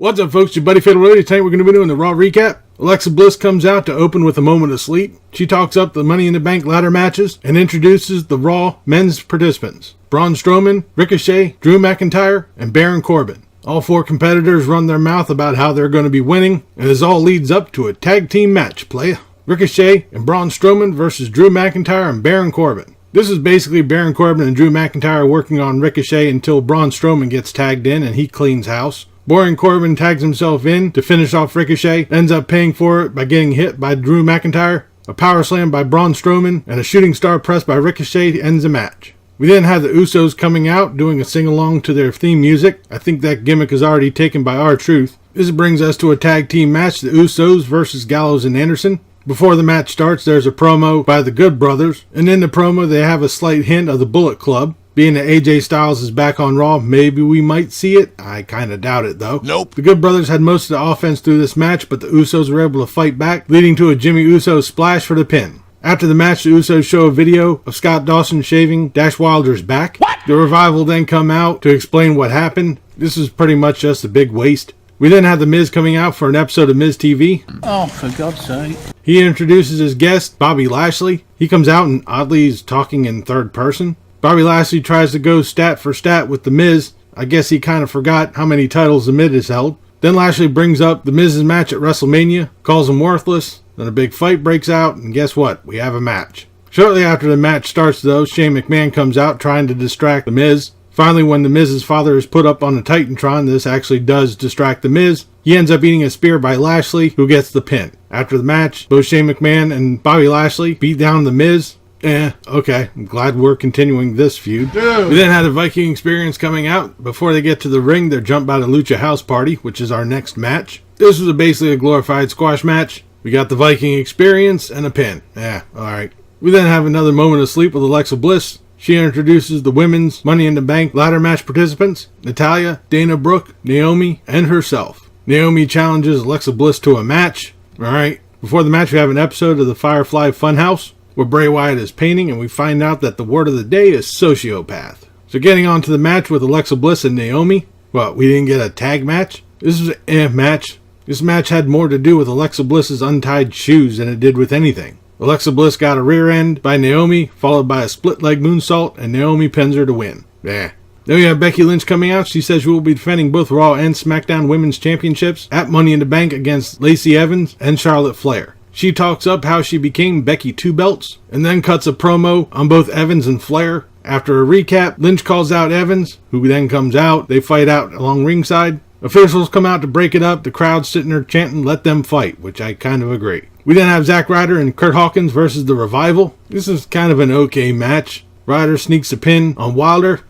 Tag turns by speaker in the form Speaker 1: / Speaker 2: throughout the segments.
Speaker 1: What's up, folks? Your buddy Fatalroadie. Tonight we're going to be doing the Raw recap. Alexa Bliss comes out to open with a moment of sleep. She talks up the Money in the Bank ladder matches and introduces the Raw men's participants. Braun Strowman, Ricochet, Drew McIntyre, and Baron Corbin. All four competitors run their mouth about how they're going to be winning, and this all leads up to a tag team match, playa. Ricochet and Braun Strowman versus Drew McIntyre and Baron Corbin. This is basically Baron Corbin and Drew McIntyre working on Ricochet until Braun Strowman gets tagged in and he cleans house. Baron Corbin tags himself in to finish off Ricochet, ends up paying for it by getting hit by Drew McIntyre. A power slam by Braun Strowman and a shooting star press by Ricochet ends the match. We then have the Usos coming out doing a sing-along to their theme music. I think that gimmick is already taken by R-Truth. This brings us to a tag team match, the Usos versus Gallows and Anderson. Before the match starts, there's a promo by the Good Brothers, and in the promo they have a slight hint of the Bullet Club. Being that AJ Styles is back on Raw, maybe we might see it. I kinda doubt it though.
Speaker 2: Nope.
Speaker 1: The Good Brothers had most of the offense through this match, but the Usos were able to fight back, leading to a Jimmy Uso splash for the pin. After the match, the Usos show a video of Scott Dawson shaving Dash Wilder's back. What? The Revival then come out to explain what happened. This is pretty much just a big waste. We then have The Miz coming out for an episode of Miz TV.
Speaker 3: Oh, for God's sake.
Speaker 1: He introduces his guest, Bobby Lashley. He comes out and oddly is talking in third person. Bobby Lashley tries to go stat for stat with The Miz. I guess he kind of forgot how many titles The Miz has held. Then Lashley brings up The Miz's match at WrestleMania, calls him worthless. Then a big fight breaks out, and guess what? We have a match. Shortly after the match starts though, Shane McMahon comes out trying to distract The Miz. Finally, when The Miz's father is put up on the Titantron, this actually does distract The Miz. He ends up eating a spear by Lashley, who gets the pin. After the match, both Shane McMahon and Bobby Lashley beat down The Miz. Okay, I'm glad we're continuing this feud. Dude. We then had the Viking Experience coming out. Before they get to the ring, they're jumped by the Lucha House Party, which is our next match. This was basically a glorified squash match. We got the Viking Experience and a pin. Alright. We then have another moment of sleep with Alexa Bliss. She introduces the women's Money in the Bank ladder match participants, Natalya, Dana Brooke, Naomi, and herself. Naomi challenges Alexa Bliss to a match. Alright. Before the match, we have an episode of the Firefly Funhouse, where Bray Wyatt is painting, and we find out that the word of the day is sociopath. So getting on to the match with Alexa Bliss and Naomi. Well, we didn't get a tag match. This was an match. This match had more to do with Alexa Bliss's untied shoes than it did with anything. Alexa Bliss got a rear end by Naomi, followed by a split leg moonsault, and Naomi pins her to win. Then we have Becky Lynch coming out. She says she will be defending both Raw and SmackDown Women's Championships at Money in the Bank against Lacey Evans and Charlotte Flair. She talks up how she became Becky Two Belts, and then cuts a promo on both Evans and Flair. After a recap, Lynch calls out Evans, who then comes out. They fight out along ringside. Officials come out to break it up. The crowd's sitting there chanting, "Let them fight," which I kind of agree. We then have Zack Ryder and Kurt Hawkins versus the Revival. This is kind of an okay match. Ryder sneaks a pin on Wilder.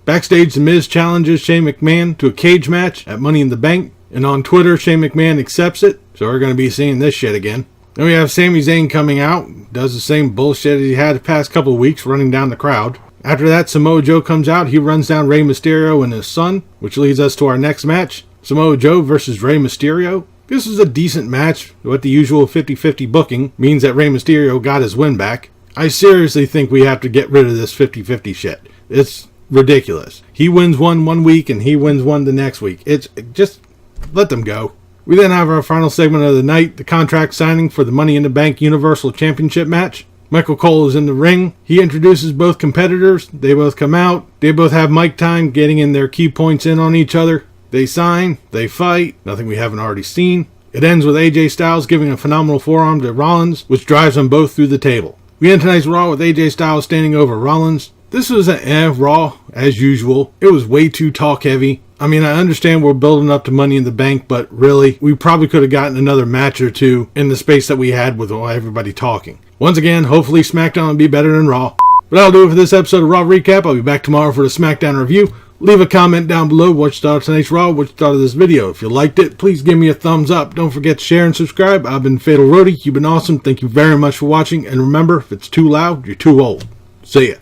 Speaker 1: Backstage, The Miz challenges Shane McMahon to a cage match at Money in the Bank. And on Twitter, Shane McMahon accepts it. So we're going to be seeing this shit again. Then we have Sami Zayn coming out. Does the same bullshit as he had the past couple of weeks, running down the crowd. After that, Samoa Joe comes out. He runs down Rey Mysterio and his son, which leads us to our next match. Samoa Joe versus Rey Mysterio. This is a decent match. What the usual 50-50 booking means that Rey Mysterio got his win back. I seriously think we have to get rid of this 50-50 shit. It's ridiculous. He wins one week and he wins one the next week. It's just, let them go. We then have our final segment of the night, the contract signing for the Money in the Bank Universal Championship match. Michael Cole is in the ring. He introduces both competitors. They both come out. They both have mic time, getting in their key points in on each other. They sign. They fight. Nothing we haven't already seen. It ends with AJ Styles giving a phenomenal forearm to Rollins, which drives them both through the table. We end tonight's Raw with AJ Styles standing over Rollins. This was an Raw, as usual. It was way too talk heavy. I mean, I understand we're building up to Money in the Bank, but really, we probably could have gotten another match or two in the space that we had with everybody talking. Once again, hopefully SmackDown will be better than Raw. But that'll do it for this episode of Raw Recap. I'll be back tomorrow for the SmackDown review. Leave a comment down below what you thought of tonight's Raw, what you thought of this video. If you liked it, please give me a thumbs up. Don't forget to share and subscribe. I've been Fatalroadie. You've been awesome. Thank you very much for watching. And remember, if it's too loud, you're too old. See ya.